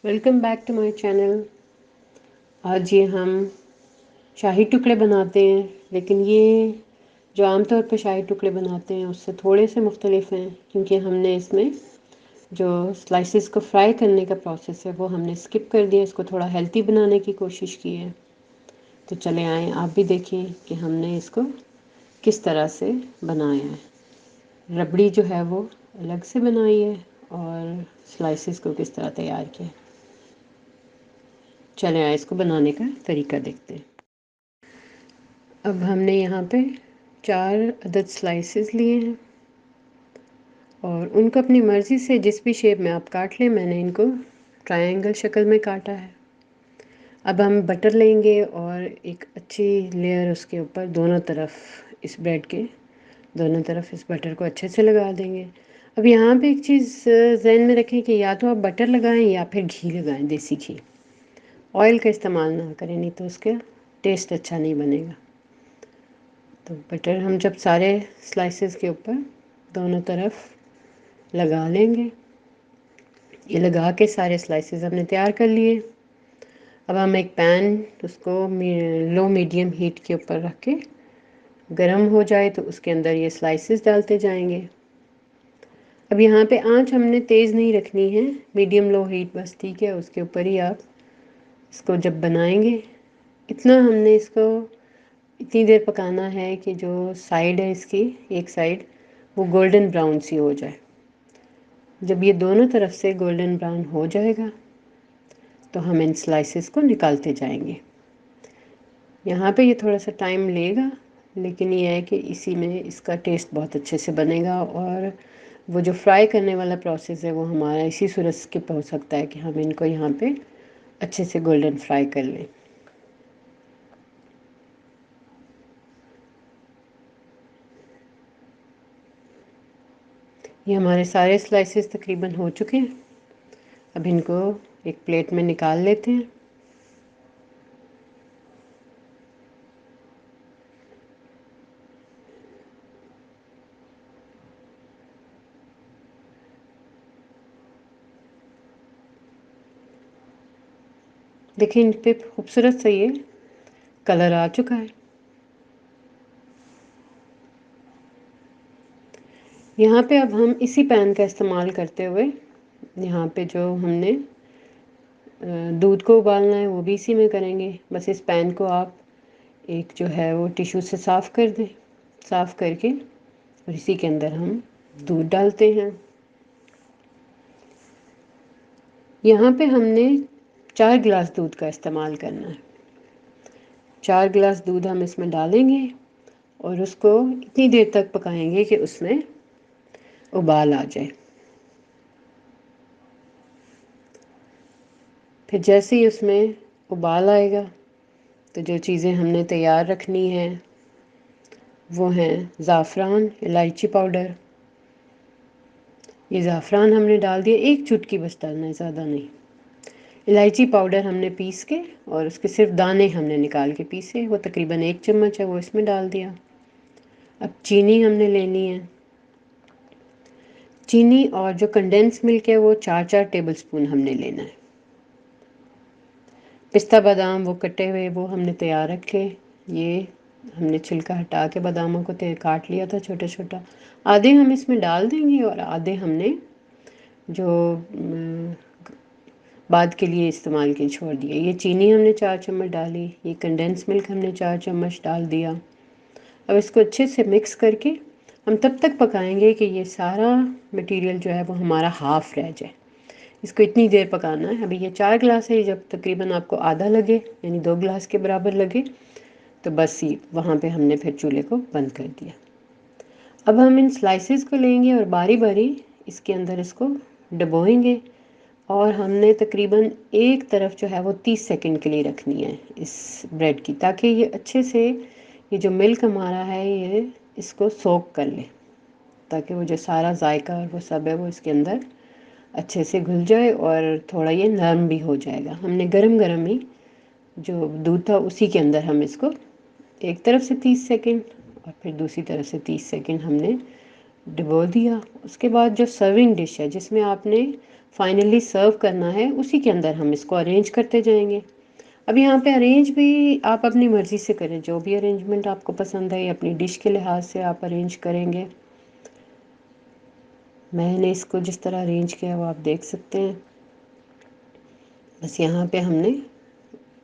Welcome back to my channel. आज ये हम शाही टुकड़े बनाते हैं, लेकिन ये जो आमतौर पर शाही टुकड़े बनाते हैं उससे थोड़े से मुख्तलिफ हैं, क्योंकि हमने इसमें जो स्लाइसेस को फ्राई करने का प्रोसेस है वो हमने स्किप कर दिया। इसको थोड़ा हेल्दी बनाने की कोशिश की है। तो चले आएँ, आप भी देखें कि हमने इसको किस तरह से बनाया है। रबड़ी जो है वो अलग से बनाई है और स्लाइसेस को किस तरह तैयार किया है। चले आए, इसको बनाने का तरीका देखते हैं। अब हमने यहाँ पे 4 अदद स्लाइसेस लिए हैं और उनको अपनी मर्ज़ी से जिस भी शेप में आप काट लें। मैंने इनको ट्रायंगल शक्ल में काटा है। अब हम बटर लेंगे और एक अच्छी लेयर उसके ऊपर दोनों तरफ, इस ब्रेड के दोनों तरफ इस बटर को अच्छे से लगा देंगे। अब यहाँ पे एक चीज़ ज़हन में रखें कि या तो आप बटर लगाएं या फिर घी लगाएं, देसी घी। ऑयल का इस्तेमाल ना करें, नहीं तो उसका टेस्ट अच्छा नहीं बनेगा। तो बटर हम जब सारे स्लाइसेस के ऊपर दोनों तरफ लगा लेंगे, ये लगा के सारे स्लाइसेस हमने तैयार कर लिए। अब हम एक पैन, उसको लो मीडियम हीट के ऊपर रख के गर्म हो जाए तो उसके अंदर ये स्लाइसेस डालते जाएंगे। अब यहाँ पे आंच हमने तेज़ नहीं रखनी है, मीडियम लो हीट बस, ठीक है। उसके ऊपर ही आप इसको जब बनाएंगे, इतना हमने इसको इतनी देर पकाना है कि जो साइड है इसकी, एक साइड वो गोल्डन ब्राउन सी हो जाए। जब ये दोनों तरफ से गोल्डन ब्राउन हो जाएगा तो हम इन स्लाइसेस को निकालते जाएंगे। यहाँ पे ये थोड़ा सा टाइम लेगा, लेकिन ये है कि इसी में इसका टेस्ट बहुत अच्छे से बनेगा। और वो जो फ्राई करने वाला प्रोसेस है वो हमारा इसी सूरत स्किप हो सकता है कि हम इनको यहाँ पे अच्छे से गोल्डन फ्राई कर लें। ये हमारे सारे स्लाइसेस तकरीबन हो चुके हैं। अब इनको एक प्लेट में निकाल लेते हैं। देखिए, इन पे खूबसूरत सा ये कलर आ चुका है। यहाँ पे अब हम इसी पैन का इस्तेमाल करते हुए, यहाँ पे जो हमने दूध को उबालना है वो भी इसी में करेंगे। बस इस पैन को आप एक जो है वो टिश्यू से साफ़ कर दें। साफ़ करके और इसी के अंदर हम दूध डालते हैं। यहाँ पे हमने 4 गिलास दूध का इस्तेमाल करना है। 4 गिलास दूध हम इसमें डालेंगे और उसको इतनी देर तक पकाएंगे कि उसमें उबाल आ जाए। फिर जैसे ही उसमें उबाल आएगा तो जो चीज़ें हमने तैयार रखनी हैं वो हैं ज़ाफ़रान, इलायची पाउडर। ये ज़ाफ़रान हमने डाल दिया, एक चुटकी बस डालना है, ज़्यादा नहीं। इलायची पाउडर हमने पीस के और उसके सिर्फ दाने हमने निकाल के पीसे, वो तकरीबन 1 चम्मच है, वो इसमें डाल दिया। अब चीनी हमने लेनी है। चीनी और जो कंडेंस मिल्क है वो 4-4 टेबल स्पून हमने लेना है। पिस्ता बादाम वो कटे हुए वो हमने तैयार रखे। ये हमने छिलका हटा के बादामों को काट लिया था छोटा छोटा। आधे हम इसमें डाल देंगे और आधे हमने जो बाद के लिए इस्तेमाल के छोड़ दिए। ये चीनी हमने 4 चम्मच डाली, ये कंडेंस मिल्क हमने 4 चम्मच डाल दिया। अब इसको अच्छे से मिक्स करके हम तब तक पकाएंगे कि ये सारा मटेरियल जो है वो हमारा हाफ़ रह जाए। इसको इतनी देर पकाना है। अभी ये 4 गिलास है, जब तकरीबन आपको आधा लगे यानी 2 गिलास के बराबर लगे तो बस ये वहाँ पे हमने फिर चूल्हे को बंद कर दिया। अब हम इन स्लाइसेस को लेंगे और बारी बारी इसके अंदर इसको डुबोएंगे और हमने तकरीबन एक तरफ जो है वो 30 सेकंड के लिए रखनी है इस ब्रेड की, ताकि ये अच्छे से ये जो मिल्क हमारा है ये इसको सोक कर ले, ताकि वो जो सारा जायका और वो सब है वो इसके अंदर अच्छे से घुल जाए और थोड़ा ये नरम भी हो जाएगा। हमने गरम गरम ही जो दूध था उसी के अंदर हम इसको एक तरफ से 30 सेकंड और फिर दूसरी तरफ से 30 सेकंड हमने डुबो दिया। उसके बाद जो सर्विंग डिश है जिसमें आपने फाइनली सर्व करना है उसी के अंदर हम इसको अरेंज करते जाएंगे। अब यहाँ पे अरेंज भी आप अपनी मर्ज़ी से करें, जो भी अरेंजमेंट आपको पसंद है अपनी डिश के लिहाज से आप अरेंज करेंगे। मैंने इसको जिस तरह अरेंज किया वो आप देख सकते हैं। बस यहाँ पे हमने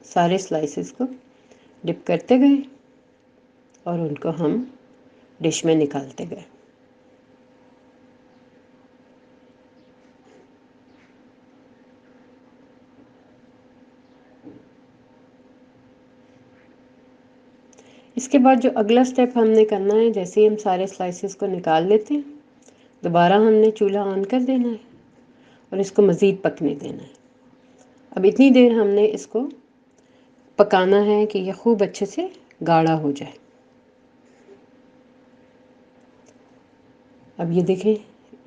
सारे स्लाइसेस को डिप करते गए और उनको हम डिश में निकालते गए। इसके बाद जो अगला स्टेप हमने करना है, जैसे ही हम सारे स्लाइसेस को निकाल लेते हैं, दोबारा हमने चूल्हा ऑन कर देना है और इसको मज़ीद पकने देना है। अब इतनी देर हमने इसको पकाना है कि यह खूब अच्छे से गाढ़ा हो जाए। अब ये देखें,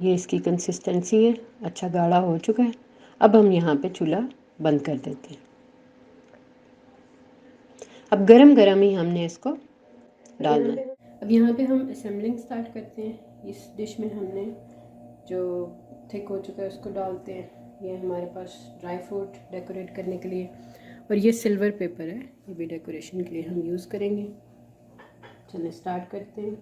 ये इसकी कंसिस्टेंसी है, अच्छा गाढ़ा हो चुका है। अब हम यहाँ पे चूल्हा बंद कर देते हैं। अब गरम गरम ही हमने इसको डालना है। अब यहाँ पे हम असेंबलिंग स्टार्ट करते हैं। इस डिश में हमने जो थिक हो चुका है उसको डालते हैं। ये हमारे पास ड्राई फ्रूट डेकोरेट करने के लिए, और ये सिल्वर पेपर है, ये भी डेकोरेशन के लिए हम यूज़ करेंगे। चलिए स्टार्ट करते हैं।